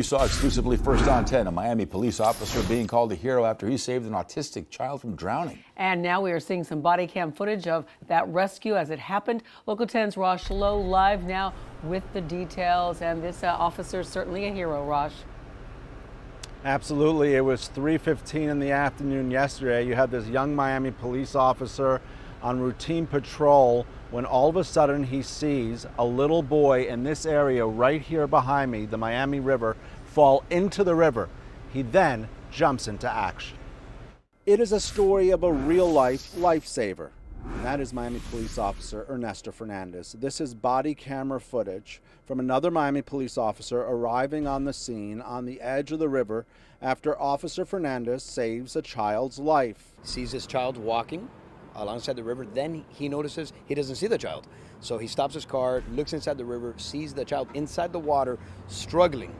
You saw exclusively First on 10, a Miami police officer being called a hero after he saved an autistic child from drowning. And now we are seeing some body cam footage of that rescue as it happened. Local 10's Rosh Lowe live now with the details. And this officer is certainly a hero, Rosh. Absolutely. It was 3:15 in the afternoon yesterday. You had this young Miami police officer on routine patrol when all of a sudden he sees a little boy in this area right here behind me, the Miami River, fall into the river. He then jumps into action. It is a story of a real-life lifesaver, and that is Miami police officer Ernesto Fernandez. This is body camera footage from another Miami police officer arriving on the scene on the edge of the river after Officer Fernandez saves a child's life. Sees his child walking alongside the river, then he notices he doesn't see the child. So he stops his car, looks inside the river, sees the child inside the water, struggling.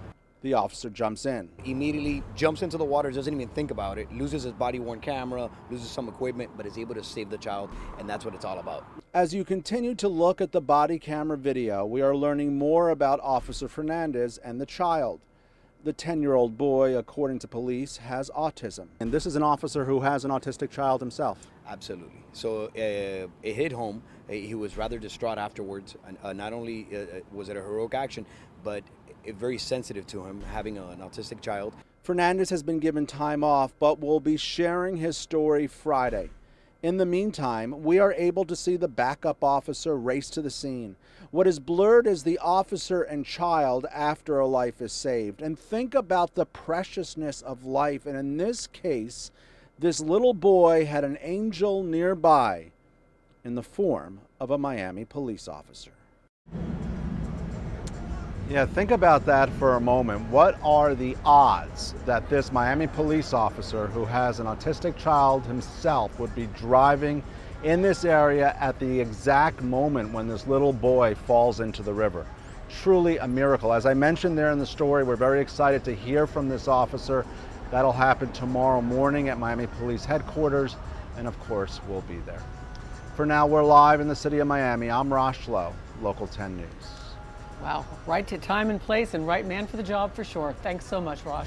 The officer jumps in. Immediately jumps into the water, doesn't even think about it, loses his body-worn camera, loses some equipment, but is able to save the child, and that's what it's all about. As you continue to look at the body camera video, we are learning more about Officer Fernandez and the child. The 10-year-old boy, according to police, has autism. And this is an officer who has an autistic child himself. Absolutely. So it hit home. He was rather distraught afterwards. Not only was it a heroic action, but very sensitive to him having an autistic child. Fernandez has been given time off, but will be sharing his story Friday. In the meantime, we are able to see the backup officer race to the scene. What is blurred is the officer and child after a life is saved. And think about the preciousness of life. And in this case, this little boy had an angel nearby in the form of a Miami police officer. Yeah, think about that for a moment. What are the odds that this Miami police officer who has an autistic child himself would be driving in this area at the exact moment when this little boy falls into the river? Truly a miracle. As I mentioned there in the story, we're very excited to hear from this officer. That'll happen tomorrow morning at Miami Police Headquarters, and of course, we'll be there. For now, we're live in the city of Miami. I'm Rosh Lowe, Local 10 News. Wow, right to time and place and right man for the job for sure. Thanks so much, Rosh.